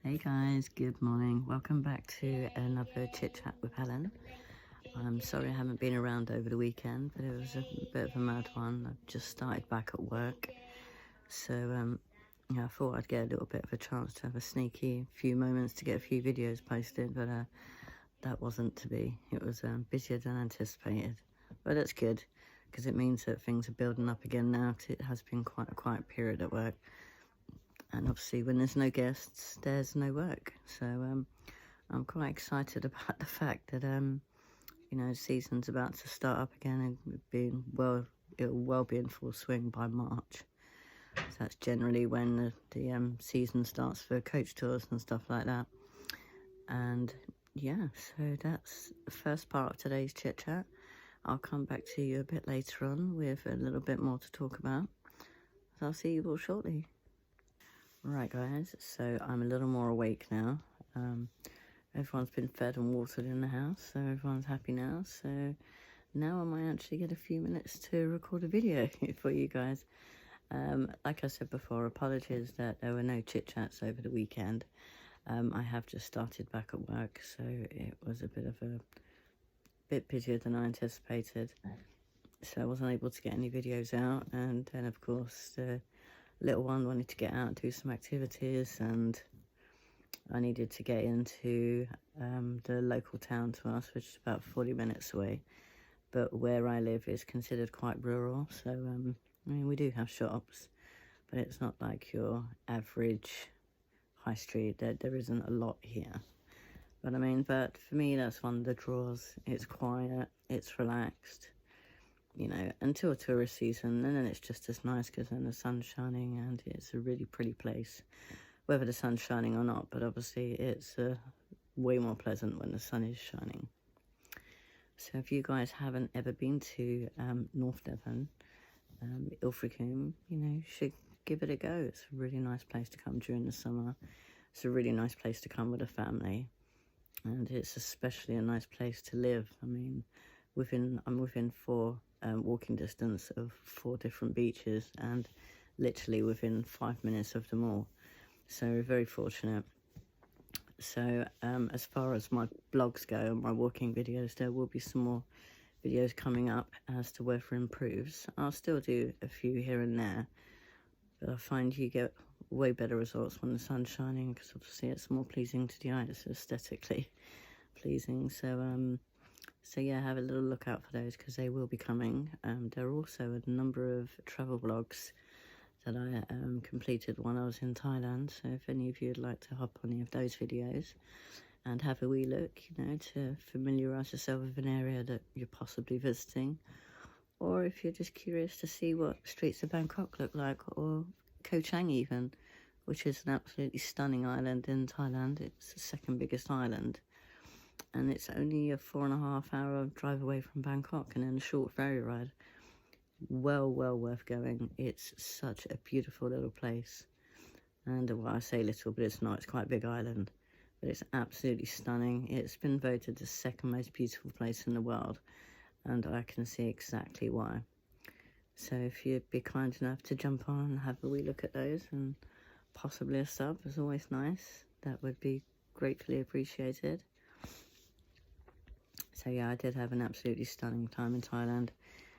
Hey guys, good morning. Welcome back to another chit chat with Helen. I'm sorry I haven't been around over the weekend, but it was a bit of a mad one. I've just started back at work, so yeah, I thought I'd get a little bit of a chance to have a sneaky few moments to get a few videos posted, but that wasn't to be. It was busier than anticipated, but that's good because it means that things are building up again now. 'Cause it has been quite a quiet period at work. And obviously when there's no guests, there's no work. So I'm quite excited about the fact that, season's about to start up again and it'll well be in full swing by March. So that's generally when the season starts for coach tours and stuff like that. And yeah, so that's the first part of today's chit chat. I'll come back to you a bit later on with a little bit more to talk about. So I'll see you all shortly. Right guys, so I'm a little more awake now. Everyone's been fed and watered in the house, so everyone's happy now. So now I might actually get a few minutes to record a video for you guys. Like I said before, apologies that there were no chit chats over the weekend. I have just started back at work, so it was a bit busier than I anticipated. So I wasn't able to get any videos out, and then of course the little one wanted to get out and do some activities, and I needed to get into the local town to us, which is about 40 minutes away. But where I live is considered quite rural, so I mean, we do have shops, but it's not like your average high street. There isn't a lot here. But I mean, but for me, that's one of the draws. It's quiet, it's relaxed, until tourist season, and then it's just as nice because then the sun's shining and it's a really pretty place, whether the sun's shining or not. But obviously it's way more pleasant when the sun is shining. So if you guys haven't ever been to North Devon, Ilfracombe, you should give it a go. It's a really nice place to come during the summer. It's a really nice place to come with a family, and it's especially a nice place to live. I mean, I'm within walking distance of 4 different beaches, and literally within 5 minutes of them all. So we're very fortunate. So as far as my blogs go and my walking videos, there will be some more videos coming up as the weather improves. I'll still do a few here and there, but I find you get way better results when the sun's shining, because obviously it's more pleasing to the eye. It's aesthetically pleasing. So yeah, have a little look out for those because they will be coming. There are also a number of travel vlogs that I completed when I was in Thailand. So if any of you would like to hop on any of those videos and have a wee look, to familiarise yourself with an area that you're possibly visiting, or if you're just curious to see what streets of Bangkok look like, or Koh Chang even, which is an absolutely stunning island in Thailand. It's the second biggest island, and it's only a 4.5 hour drive away from Bangkok, and then a short ferry ride. Well worth going. It's such a beautiful little place, and well, I say little, but it's not. It's quite a big island, but it's absolutely stunning. It's been voted the second most beautiful place in the world, and I can see exactly why. So if you'd be kind enough to jump on and have a wee look at those, and possibly a sub is always nice, that would be gratefully appreciated. So yeah, I did have an absolutely stunning time in Thailand.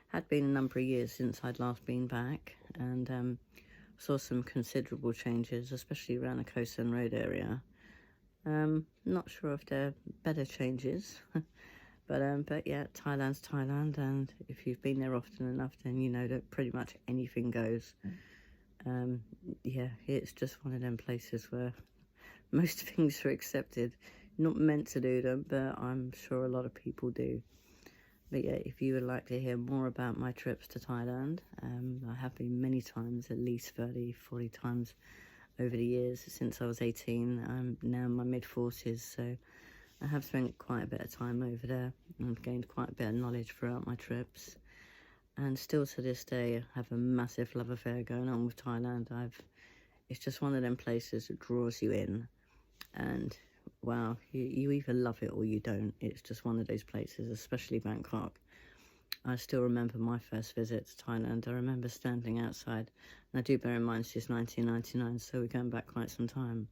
Had been a number of years since I'd last been back, and saw some considerable changes, especially around the Koh San Road area. Not sure if they're better changes, but yeah, Thailand's Thailand, and if you've been there often enough, then you know that pretty much anything goes. Yeah, it's just one of them places where most things are accepted. Not meant to do them, but I'm sure a lot of people do. But yeah, if you would like to hear more about my trips to Thailand, I have been many times, at least 30, 40 times over the years since I was 18. I'm now in my mid-40s, so I have spent quite a bit of time over there and gained quite a bit of knowledge throughout my trips. And still to this day, I have a massive love affair going on with Thailand. It's just one of them places that draws you in, and wow, you either love it or you don't. It's just one of those places, especially Bangkok. I still remember my first visit to Thailand. I remember standing outside, and I do bear in mind this is 1999, so we're going back quite some time.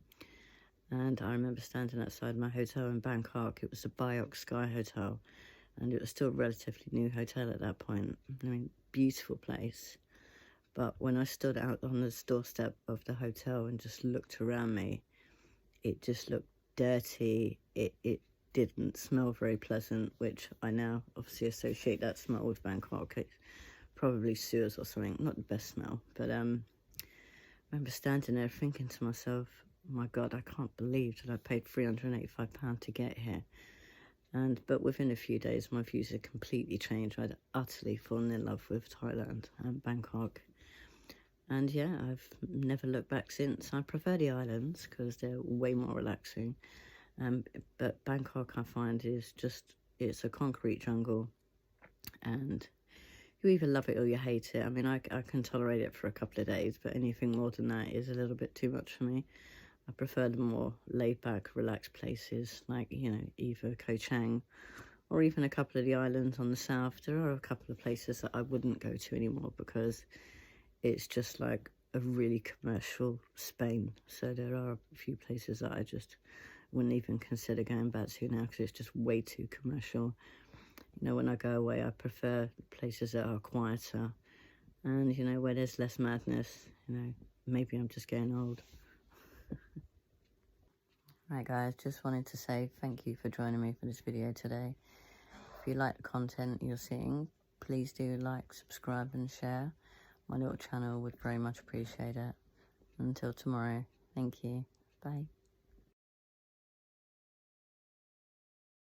And I remember standing outside my hotel in Bangkok. It was the Biok Sky Hotel, and it was still a relatively new hotel at that point. I mean, beautiful place. But when I stood out on the doorstep of the hotel and just looked around me, it just looked dirty. It didn't smell very pleasant, which I now obviously associate that smell with Bangkok. It's probably sewers or something, not the best smell. But I remember standing there thinking to myself, oh my God, I can't believe that I paid £385 to get here. But within a few days, my views had completely changed. I'd utterly fallen in love with Thailand and Bangkok. And yeah, I've never looked back since. I prefer the islands because they're way more relaxing. But Bangkok, I find, is just, it's a concrete jungle. And you either love it or you hate it. I mean, I can tolerate it for a couple of days, but anything more than that is a little bit too much for me. I prefer the more laid-back, relaxed places like, you know, either Koh Chang or even a couple of the islands on the south. There are a couple of places that I wouldn't go to anymore because it's just like a really commercial Spain. So there are a few places that I just wouldn't even consider going back to now because it's just way too commercial. You know, when I go away, I prefer places that are quieter and, you know, where there's less madness. You know, maybe I'm just getting old. Right guys, just wanted to say thank you for joining me for this video today. If you like the content you're seeing, please do like, subscribe and share. My little channel would very much appreciate it. Until tomorrow, thank you. Bye.